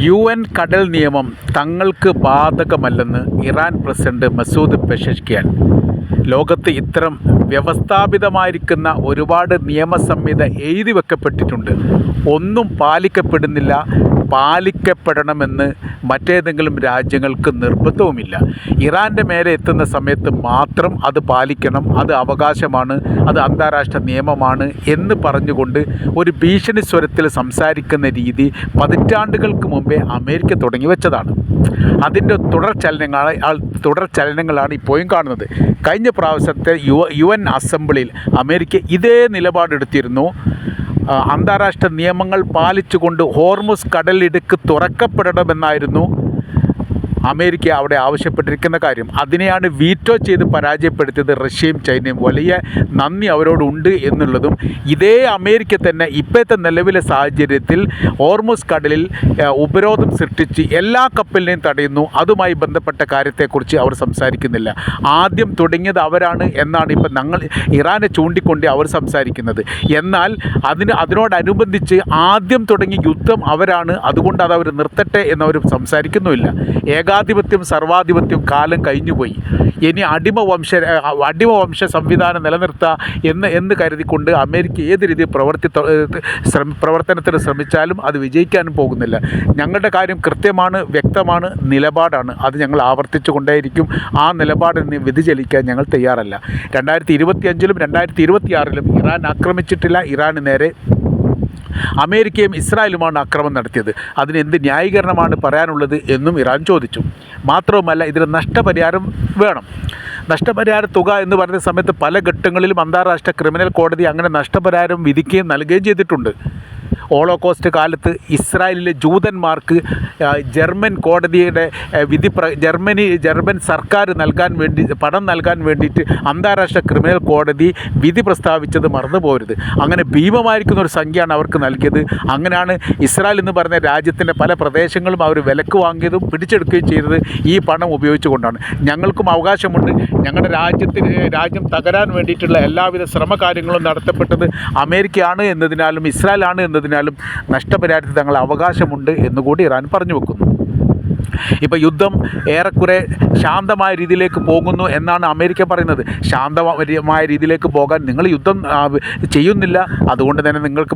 UN കടൽ നിയമം തങ്ങൾക്ക് ബാധകമല്ലെന്ന് ഇറാൻ പ്രസിഡന്റ് മസൂദ് പെഷഷ്കിയാൻ. ലോകത്ത് ഇത്തരം വ്യവസ്ഥാപിതമായിരിക്കുന്ന ഒരുപാട് നിയമസംഹിത എഴുതി വെക്കപ്പെട്ടിട്ടുണ്ട്. ഒന്നും പാലിക്കപ്പെടുന്നില്ല. പാലിക്കപ്പെടണമെന്ന് മറ്റേതെങ്കിലും രാജ്യങ്ങൾക്ക് നിർബന്ധവുമില്ല. ഇറാൻ്റെ മേലെ എത്തുന്ന സമയത്ത് മാത്രം അത് പാലിക്കണം, അത് അവകാശമാണ്, അത് അന്താരാഷ്ട്ര നിയമമാണ് എന്ന് പറഞ്ഞുകൊണ്ട് ഒരു ഭീഷണി സ്വരത്തിൽ സംസാരിക്കുന്ന രീതി പതിറ്റാണ്ടുകൾക്ക് മുമ്പേ അമേരിക്ക തുടങ്ങി വെച്ചതാണ്. അതിൻ്റെ തുടർ ചലനങ്ങളാണ് ഇപ്പോഴും കാണുന്നത്. കഴിഞ്ഞ പ്രാവശ്യത്തെ UN അസംബ്ലിയിൽ അമേരിക്ക ഇതേ നിലപാടെടുത്തിരുന്നു. അന്താരാഷ്ട്ര നിയമങ്ങൾ പാലിച്ചുകൊണ്ട് ഹോർമുസ് കടലിടുക്ക് തുറക്കപ്പെടണമെന്നായിരുന്നു അമേരിക്ക അവിടെ ആവശ്യപ്പെട്ടിരിക്കുന്ന കാര്യം. അതിനെയാണ് വീറ്റോ ചെയ്ത് പരാജയപ്പെടുത്തിയത് റഷ്യയും ചൈനയും. വലിയ നന്ദി അവരോടുണ്ട് എന്നുള്ളതും, ഇതേ അമേരിക്ക തന്നെ ഇപ്പോഴത്തെ നിലവിലെ സാഹചര്യത്തിൽ ഹോർമുസ് കടലിൽ ഉപരോധം സൃഷ്ടിച്ച് എല്ലാ കപ്പലിനെയും തടയുന്നു. അതുമായി ബന്ധപ്പെട്ട കാര്യത്തെക്കുറിച്ച് അവർ സംസാരിക്കുന്നില്ല. ആദ്യം തുടങ്ങിയത് അവരാണ് എന്നാണ് ഇപ്പം ഞങ്ങൾ ഇറാനെ ചൂണ്ടിക്കൊണ്ട് അവർ സംസാരിക്കുന്നത്. എന്നാൽ അതിനോടനുബന്ധിച്ച് ആദ്യം തുടങ്ങിയ യുദ്ധം അവരാണ്, അതുകൊണ്ട് അത് അവർ നിർത്തട്ടെ എന്നവർ സംസാരിക്കുന്നുമില്ല. ഏകാധിപത്യം സർവാധിപത്യം കാലം കഴിഞ്ഞുപോയി. ഇനി അടിമവംശ സംവിധാനം നിലനിർത്തുക എന്ന് കരുതിക്കൊണ്ട് അമേരിക്ക ഏത് രീതിയിൽ പ്രവർത്തനത്തിന് ശ്രമിച്ചാലും അത് വിജയിക്കാനും പോകുന്നില്ല. ഞങ്ങളുടെ കാര്യം കൃത്യമാണ്, വ്യക്തമാണ്, നിലപാടാണ്. അത് ഞങ്ങൾ ആവർത്തിച്ചു കൊണ്ടേയിരിക്കും. ആ നിലപാടിൽ നിന്ന് വ്യതിചലിക്കാൻ ഞങ്ങൾ തയ്യാറല്ല. 2025-ലും 2026-ലും ഇറാൻ ആക്രമിച്ചിട്ടില്ല. ഇറാന് നേരെ അമേരിക്കയും ഇസ്രായേലുമാണ് ആക്രമണം നടത്തിയത്. അതിന് എന്ത് ന്യായീകരണമാണ് പറയാനുള്ളത് എന്നും ഇറാൻ ചോദിച്ചു. മാത്രവുമല്ല, ഇതിന് നഷ്ടപരിഹാരം വേണം. നഷ്ടപരിഹാര തുക എന്ന് പറയുന്ന സമയത്ത് പല ഘട്ടങ്ങളിലും അന്താരാഷ്ട്ര ക്രിമിനൽ കോടതി അങ്ങനെ നഷ്ടപരിഹാരം വിധിക്കുകയും നൽകുകയും ചെയ്തിട്ടുണ്ട്. ഹോളോകോസ്റ്റ് കാലത്ത് ഇസ്രായേലിലെ ജൂതന്മാർക്ക് ജർമ്മൻ കോടതിയുടെ ജർമ്മൻ സർക്കാർ പണം നൽകാൻ വേണ്ടിയിട്ട് അന്താരാഷ്ട്ര ക്രിമിനൽ കോടതി വിധി പ്രസ്താവിച്ചത് മറന്നു പോകരുത്. അങ്ങനെ ഭീമമായിരിക്കുന്ന ഒരു സംഖ്യയാണ് അവർക്ക് നൽകിയത്. അങ്ങനെയാണ് ഇസ്രായേൽ എന്ന് പറഞ്ഞ രാജ്യത്തിൻ്റെ പല പ്രദേശങ്ങളും അവർ വിലക്ക് വാങ്ങിയതും പിടിച്ചെടുക്കുകയും ചെയ്തത് ഈ പണം ഉപയോഗിച്ചുകൊണ്ടാണ്. ഞങ്ങൾക്കും അവകാശമുണ്ട്. ഞങ്ങളുടെ രാജ്യം തകരാൻ വേണ്ടിയിട്ടുള്ള എല്ലാവിധ ശ്രമകാര്യങ്ങളും നടത്തപ്പെട്ടത് അമേരിക്കയാണ് എന്നതിനാലും ഇസ്രായേലാണ് എന്നതിനാലും നഷ്ടപരിഹാരത്തിൽ തങ്ങൾ അവകാശമുണ്ട് എന്നുകൂടി ഇറാൻ പറഞ്ഞു വെക്കുന്നു. ഇപ്പോൾ യുദ്ധം ഏറെക്കുറെ ശാന്തമായ രീതിയിലേക്ക് പോകുന്നു എന്നാണ് അമേരിക്ക പറയുന്നത്. ശാന്തമായ രീതിയിലേക്ക് പോകാൻ നിങ്ങൾ യുദ്ധം ചെയ്യുന്നില്ല, അതുകൊണ്ട് തന്നെ നിങ്ങൾക്ക്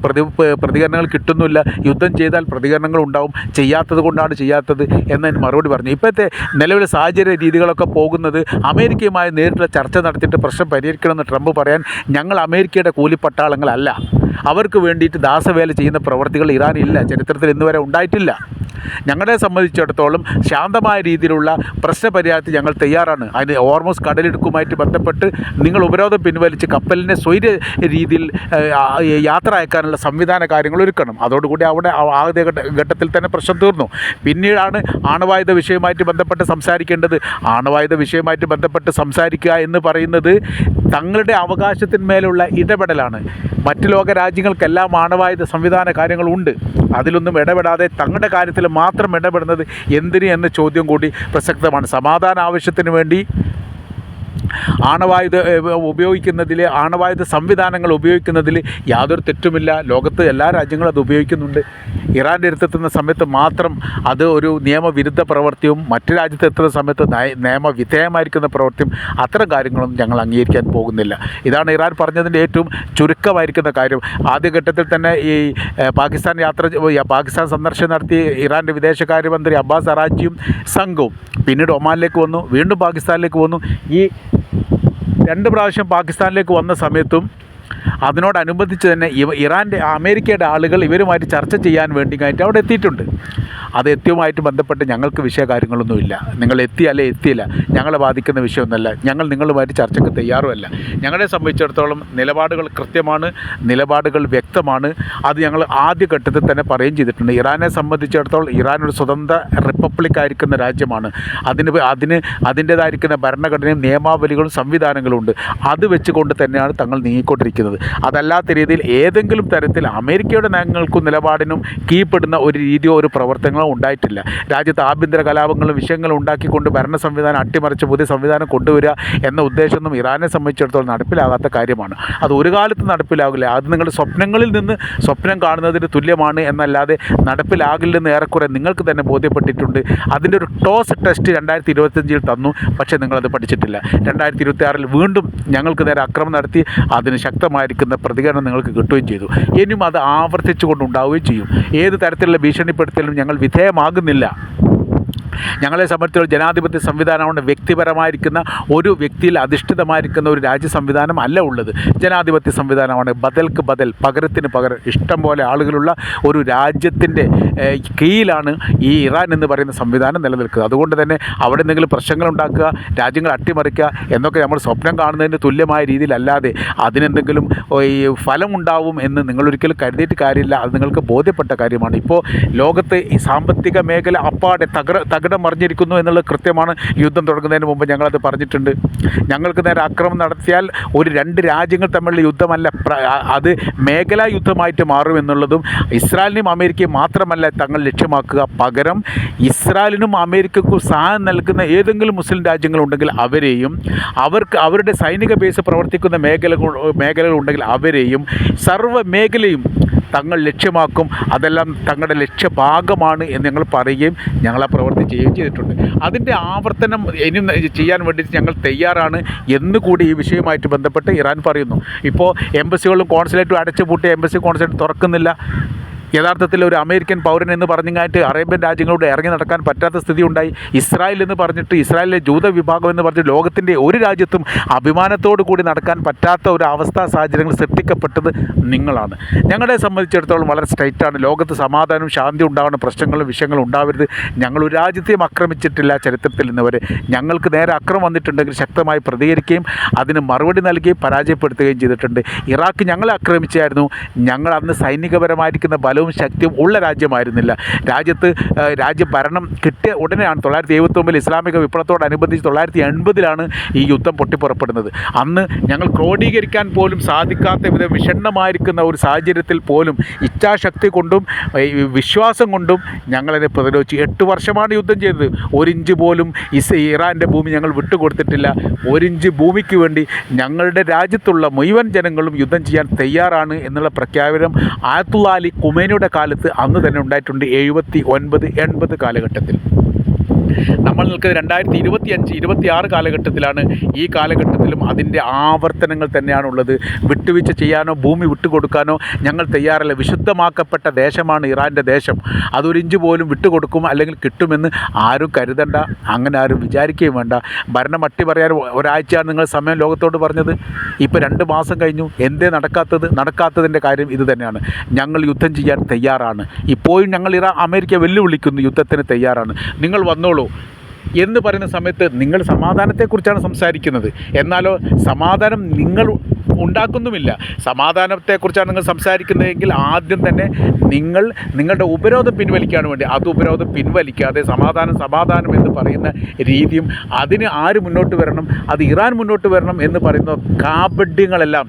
പ്രതികരണങ്ങൾ കിട്ടുന്നില്ല. യുദ്ധം ചെയ്താൽ പ്രതികരണങ്ങൾ ഉണ്ടാവും, ചെയ്യാത്തത് കൊണ്ടാണ് ചെയ്യാത്തത് എന്നതിന് മറുപടി പറഞ്ഞു. ഇപ്പോഴത്തെ നിലവിലെ സാഹചര്യ രീതികളൊക്കെ പോകുന്നത് അമേരിക്കയുമായി നേരിട്ടുള്ള ചർച്ച നടത്തിയിട്ട് പ്രശ്നം പരിഹരിക്കണമെന്ന് ട്രംപ് പറയാൻ ഞങ്ങൾ അമേരിക്കയുടെ കൂലിപ്പട്ടാളങ്ങളല്ല. അവർക്ക് വേണ്ടിയിട്ട് ദാസവേല ചെയ്യുന്ന പ്രവർത്തികൾ ഇറാനില്ല, ചരിത്രത്തിൽ ഇന്നുവരെ ഉണ്ടായിട്ടില്ല. ഞങ്ങളെ സംബന്ധിച്ചിടത്തോളം ശാന്തമായ രീതിയിലുള്ള പ്രശ്നപരിഹാരത്തിൽ ഞങ്ങൾ തയ്യാറാണ്. അതിന് ഹോർമുസ് കടലിടുക്കുമായിട്ട് ബന്ധപ്പെട്ട് നിങ്ങൾ ഉപരോധം പിൻവലിച്ച് കപ്പലിനെ സ്വൈര്യ രീതിയിൽ യാത്ര അയക്കാനുള്ള സംവിധാന കാര്യങ്ങൾ ഒരുക്കണം. അതോടുകൂടി അവിടെ ആദ്യ ഘട്ടത്തിൽ തന്നെ പ്രശ്നം തീർന്നു. പിന്നീടാണ് ആണവായുധ വിഷയമായിട്ട് ബന്ധപ്പെട്ട് സംസാരിക്കേണ്ടത്. ആണവായുധ വിഷയമായിട്ട് ബന്ധപ്പെട്ട് സംസാരിക്കുക എന്ന് പറയുന്നത് തങ്ങളുടെ അവകാശത്തിന്മേലുള്ള ഇടപെടലാണ്. മറ്റ് ലോക രാജ്യങ്ങൾക്കെല്ലാം ആണവായുധ സംവിധാന കാര്യങ്ങളുണ്ട്. അതിലൊന്നും ഇടപെടാതെ തങ്ങളുടെ കാര്യത്തിൽ മാത്രം ഇടപെടുന്നത് എന്തിന് എന്ന ചോദ്യം കൂടി പ്രസക്തമാണ്. സമാധാന ആവശ്യത്തിന് വേണ്ടി ആണവായുധ സംവിധാനങ്ങൾ ഉപയോഗിക്കുന്നതിൽ യാതൊരു തെറ്റുമില്ല. ലോകത്ത് എല്ലാ രാജ്യങ്ങളും അത് ഉപയോഗിക്കുന്നുണ്ട്. ഇറാൻ്റെ അടുത്തെത്തുന്ന സമയത്ത് മാത്രം അത് ഒരു നിയമവിരുദ്ധ പ്രവൃത്തിയും മറ്റു രാജ്യത്തെത്തുന്ന സമയത്ത് നിയമവിധേയമായിരിക്കുന്ന പ്രവൃത്തിയും അത്തരം കാര്യങ്ങളൊന്നും ഞങ്ങൾ അംഗീകരിക്കാൻ പോകുന്നില്ല. ഇതാണ് ഇറാൻ പറഞ്ഞതിൻ്റെ ഏറ്റവും ചുരുക്കമായിരിക്കുന്ന കാര്യം. ആദ്യഘട്ടത്തിൽ തന്നെ ഈ പാകിസ്ഥാൻ സന്ദർശനം നടത്തി ഇറാൻ്റെ വിദേശകാര്യമന്ത്രി അബ്ബാസ് അറാച്ചിയും സംഘവും പിന്നീട് ഒമാനിലേക്ക് വന്നു, വീണ്ടും പാകിസ്ഥാനിലേക്ക് വന്നു. ഈ 2 പ്രാവശ്യം പാകിസ്ഥാനിലേക്ക് വന്ന സമയത്തും അതിനോടനുബന്ധിച്ച് തന്നെ അമേരിക്കയുടെ ആളുകൾ ഇവരുമായിട്ട് ചർച്ച ചെയ്യാൻ വേണ്ടിയിട്ട് അവിടെ എത്തിയിട്ടുണ്ട്. അത് എത്തിയുമായിട്ട് ബന്ധപ്പെട്ട് ഞങ്ങൾക്ക് വിഷയകാര്യങ്ങളൊന്നുമില്ല. നിങ്ങൾ എത്തിയല്ലേ എത്തിയില്ല, ഞങ്ങളെ ബാധിക്കുന്ന വിഷയമൊന്നുമല്ല. ഞങ്ങൾ നിങ്ങളുമായിട്ട് ചർച്ചയ്ക്ക് തയ്യാറുമല്ല. ഞങ്ങളെ സംബന്ധിച്ചിടത്തോളം നിലപാടുകൾ കൃത്യമാണ്, നിലപാടുകൾ വ്യക്തമാണ്. അത് ഞങ്ങൾ ആദ്യഘട്ടത്തിൽ തന്നെ പറയുകയും ചെയ്തിട്ടുണ്ട്. ഇറാനെ സംബന്ധിച്ചിടത്തോളം ഇറാൻ ഒരു സ്വതന്ത്ര റിപ്പബ്ലിക് ആയിരിക്കുന്ന രാജ്യമാണ്. അതിൻ്റേതായിരിക്കുന്ന ഭരണഘടനയും നിയമാവലികളും സംവിധാനങ്ങളും ഉണ്ട്. അത് വെച്ചുകൊണ്ട് തന്നെയാണ് തങ്ങൾ നീങ്ങിക്കൊണ്ടിരിക്കുന്നത്. പറയുന്നത്. അതല്ലാത്ത രീതിയിൽ ഏതെങ്കിലും തരത്തിൽ അമേരിക്കയുടെ നയങ്ങൾക്കും നിലപാടിനും കീഴ്പ്പെടുന്ന ഒരു രീതിയോ ഒരു പ്രവർത്തനങ്ങളോ ഉണ്ടായിട്ടില്ല. രാജ്യത്ത് ആഭ്യന്തര കലാപങ്ങളും വിഷയങ്ങളും ഉണ്ടാക്കിക്കൊണ്ട് ഭരണ സംവിധാനം അട്ടിമറിച്ച് പുതിയ സംവിധാനം കൊണ്ടുവരിക എന്ന ഉദ്ദേശമൊന്നും ഇറാനെ സംബന്ധിച്ചിടത്തോളം നടപ്പിലാകാത്ത കാര്യമാണ്. അത് ഒരു കാലത്ത് നടപ്പിലാകില്ല. അത് നിങ്ങളുടെ സ്വപ്നങ്ങളിൽ നിന്ന് സ്വപ്നം കാണുന്നതിന് തുല്യമാണ് എന്നല്ലാതെ നടപ്പിലാകില്ലെന്ന് ഏറെക്കുറെ നിങ്ങൾക്ക് തന്നെ ബോധ്യപ്പെട്ടിട്ടുണ്ട്. അതിൻ്റെ ഒരു ടോസ് ടെസ്റ്റ് 2025 തന്നു. പക്ഷേ നിങ്ങളത് പഠിച്ചിട്ടില്ല. 2026 വീണ്ടും ഞങ്ങൾക്ക് നേരെ ആക്രമണം നടത്തി അതിന് ശക്തമായിരിക്കുന്ന പ്രതികരണം നിങ്ങൾക്ക് കിട്ടുകയും ചെയ്തു. ഇനിയും അത് ആവർത്തിച്ചു കൊണ്ടുണ്ടാവുകയും ചെയ്യും. ഏത് തരത്തിലുള്ള ഭീഷണിപ്പെടുത്തലും ഞങ്ങൾ വിധേയമാകുന്നില്ല. ഞങ്ങളെ സംബന്ധിച്ചുള്ള ജനാധിപത്യ സംവിധാനമാണ് വ്യക്തിപരമായിരിക്കുന്ന ഒരു വ്യക്തിയിൽ അധിഷ്ഠിതമായിരിക്കുന്ന ഒരു രാജ്യ സംവിധാനം അല്ല ഉള്ളത്. ജനാധിപത്യ സംവിധാനമാണ്. ബദൽക്ക് ബദൽ, പകരത്തിന് പകരം ഇഷ്ടം പോലെ ആളുകളുള്ള ഒരു രാജ്യത്തിൻ്റെ കീഴിലാണ് ഈ ഇറാൻ എന്ന് പറയുന്ന സംവിധാനം നിലനിൽക്കുക. അതുകൊണ്ട് തന്നെ അവിടെ എന്തെങ്കിലും പ്രശ്നങ്ങളുണ്ടാക്കുക, രാജ്യങ്ങൾ അട്ടിമറിക്കുക എന്നൊക്കെ നമ്മൾ സ്വപ്നം കാണുന്നതിന് തുല്യമായ രീതിയിലല്ലാതെ അതിനെന്തെങ്കിലും ഈ ഫലമുണ്ടാവും എന്ന് നിങ്ങളൊരിക്കലും കരുതിയിട്ട് കാര്യമില്ല. അത് നിങ്ങൾക്ക് ബോധ്യപ്പെട്ട കാര്യമാണ്. ഇപ്പോൾ ലോകത്ത് ഈ സാമ്പത്തിക മേഖല അപ്പാടെ തകിടം മറിഞ്ഞിരിക്കുന്നു എന്നുള്ളത് കൃത്യമാണ്. യുദ്ധം തുടങ്ങുന്നതിന് മുമ്പ് ഞങ്ങളത് പറഞ്ഞിട്ടുണ്ട്. ഞങ്ങൾക്ക് നേരെ ആക്രമണം നടത്തിയാൽ ഒരു രണ്ട് രാജ്യങ്ങൾ തമ്മിലുള്ള യുദ്ധമല്ല, അത് മേഖലാ യുദ്ധമായിട്ട് മാറുമെന്നുള്ളതും ഇസ്രായേലിനും അമേരിക്കയും മാത്രമല്ല തങ്ങൾ ലക്ഷ്യമാക്കുക. പകരം ഇസ്രായേലിനും അമേരിക്കയ്ക്കും സഹായം നൽകുന്ന ഏതെങ്കിലും മുസ്ലിം രാജ്യങ്ങളുണ്ടെങ്കിൽ അവരെയും, അവർക്ക് അവരുടെ സൈനിക ബേസ് പ്രവർത്തിക്കുന്ന മേഖലകളുണ്ടെങ്കിൽ അവരെയും, സർവ്വ മേഖലയും തങ്ങൾ ലക്ഷ്യമാക്കും. അതെല്ലാം തങ്ങളുടെ ലക്ഷ്യഭാഗമാണ് എന്ന് ഞങ്ങൾ പറയുകയും ഞങ്ങൾ ആ പ്രവൃത്തി ചെയ്യുകയും ചെയ്തിട്ടുണ്ട്. അതിൻ്റെ ആവർത്തനം ഇനിയും ചെയ്യാൻ വേണ്ടിയിട്ട് ഞങ്ങൾ തയ്യാറാണ് എന്നുകൂടി ഈ വിഷയവുമായിട്ട് ബന്ധപ്പെട്ട് ഇറാൻ പറയുന്നു. ഇപ്പോൾ എംബസികളും കോൺസുലേറ്റും അടച്ചുപൂട്ടിയ എംബസി കോൺസുലേറ്റ് തുറക്കുന്നില്ല. യഥാർത്ഥത്തിൽ ഒരു അമേരിക്കൻ പൗരൻ എന്ന് പറഞ്ഞിങ്ങായിട്ട് അറേബ്യൻ രാജ്യങ്ങളോട് ഇറങ്ങി നടക്കാൻ പറ്റാത്ത സ്ഥിതി ഉണ്ടായി. ഇസ്രായേൽ എന്ന് പറഞ്ഞിട്ട്, ഇസ്രായേലിലെ ജൂത വിഭാഗം എന്ന് പറഞ്ഞിട്ട് ലോകത്തിൻ്റെ ഒരു രാജ്യത്തും അഭിമാനത്തോടു കൂടി നടക്കാൻ പറ്റാത്ത ഒരു അവസ്ഥാ സാഹചര്യങ്ങൾ സൃഷ്ടിക്കപ്പെട്ടത് നിങ്ങളാണ്. ഞങ്ങളെ സംബന്ധിച്ചിടത്തോളം വളരെ സ്ട്രൈറ്റാണ്. ലോകത്ത് സമാധാനവും ശാന്തി ഉണ്ടാവണം, പ്രശ്നങ്ങളും വിഷയങ്ങളും ഉണ്ടാവരുത്. ഞങ്ങൾ ഒരു രാജ്യത്തെയും ആക്രമിച്ചിട്ടില്ല ചരിത്രത്തിൽ ഇന്ന് വരെ. ഞങ്ങൾക്ക് നേരെ ആക്രമണം വന്നിട്ടുണ്ടെങ്കിൽ ശക്തമായി പ്രതികരിക്കുകയും അതിന് മറുപടി നൽകുകയും പരാജയപ്പെടുത്തുകയും ചെയ്തിട്ടുണ്ട്. ഇറാഖ് ഞങ്ങളെ ആക്രമിച്ചായിരുന്നു. ഞങ്ങൾ അന്ന് സൈനികപരമായിരിക്കുന്ന ബലവും ശക്തിയും ഉള്ള രാജ്യമായിരുന്നില്ല. രാജ്യഭരണം കിട്ടിയ ഉടനെയാണ് 1979 ഇസ്ലാമിക വിപ്ലവത്തോടനുബന്ധിച്ച് 1980 ഈ യുദ്ധം പൊട്ടിപ്പുറപ്പെടുന്നത്. അന്ന് ഞങ്ങൾ ക്രോഡീകരിക്കാൻ പോലും സാധിക്കാത്ത വിധം വിഷണ്ണമായിരിക്കുന്ന ഒരു സാഹചര്യത്തിൽ പോലും ഇച്ഛാശക്തി കൊണ്ടും വിശ്വാസം കൊണ്ടും ഞങ്ങളതിനെ പ്രതിരോധിച്ചു. 8 വർഷമാണ് യുദ്ധം ചെയ്തത്. 1 ഇഞ്ച് പോലും ഇറാൻ്റെ ഭൂമി ഞങ്ങൾ വിട്ടുകൊടുത്തിട്ടില്ല. 1 ഇഞ്ച് ഭൂമിക്ക് വേണ്ടി ഞങ്ങളുടെ രാജ്യത്തുള്ള മുഴുവൻ ജനങ്ങളും യുദ്ധം ചെയ്യാൻ തയ്യാറാണ് എന്നുള്ള പ്രഖ്യാപനം ആയത്തുള്ള അലി ഖുമൈനിയുടെ കാലത്ത് അന്ന് തന്നെ ഉണ്ടായിട്ടുണ്ട്. 79-80 കാലഘട്ടത്തിൽ. നമ്മൾ നിൽക്കുന്നത് 2025-26 കാലഘട്ടത്തിലാണ്. ഈ കാലഘട്ടത്തിലും അതിൻ്റെ ആവർത്തനങ്ങൾ തന്നെയാണുള്ളത്. വിട്ടുവീഴ്ച ചെയ്യാനോ ഭൂമി വിട്ടുകൊടുക്കാനോ ഞങ്ങൾ തയ്യാറല്ല. വിശുദ്ധമാക്കപ്പെട്ട ദേശമാണ് ഇറാൻ്റെ ദേശം. അതൊരു ഇഞ്ച് പോലും വിട്ടുകൊടുക്കും അല്ലെങ്കിൽ കിട്ടുമെന്ന് ആരും കരുതണ്ട, അങ്ങനെ ആരും വിചാരിക്കുകയും വേണ്ട. ഭരണം അട്ടിമറിയാൻ ഒരാഴ്ചയാണ് നിങ്ങൾ സമയം ലോകത്തോട് പറഞ്ഞത്. ഇപ്പോൾ 2 മാസം കഴിഞ്ഞു. എന്തേ നടക്കാത്തതിൻ്റെ കാര്യം ഇത് തന്നെയാണ്. ഞങ്ങൾ യുദ്ധം ചെയ്യാൻ തയ്യാറാണ്. ഇപ്പോഴും ഞങ്ങൾ അമേരിക്ക വെല്ലുവിളിക്കുന്നു, യുദ്ധത്തിന് തയ്യാറാണ്, നിങ്ങൾ വന്നോളൂ എന്ന് പറയുന്ന സമയത്ത് നിങ്ങൾ സമാധാനത്തെക്കുറിച്ചാണ് സംസാരിക്കുന്നത്. എന്നാലോ സമാധാനം നിങ്ങൾ ഉണ്ടാക്കുന്നുമില്ല. സമാധാനത്തെക്കുറിച്ചാണ് നിങ്ങൾ സംസാരിക്കുന്നതെങ്കിൽ ആദ്യം തന്നെ നിങ്ങളുടെ ഉപരോധം പിൻവലിക്കാൻ വേണ്ടി ഉപരോധം പിൻവലിക്കാതെ സമാധാനം എന്ന് പറയുന്ന രീതിയും അതിന് ആര് മുന്നോട്ട് വരണം, അത് ഇറാൻ മുന്നോട്ട് വരണം എന്ന് പറയുന്ന കാപഢ്യങ്ങളെല്ലാം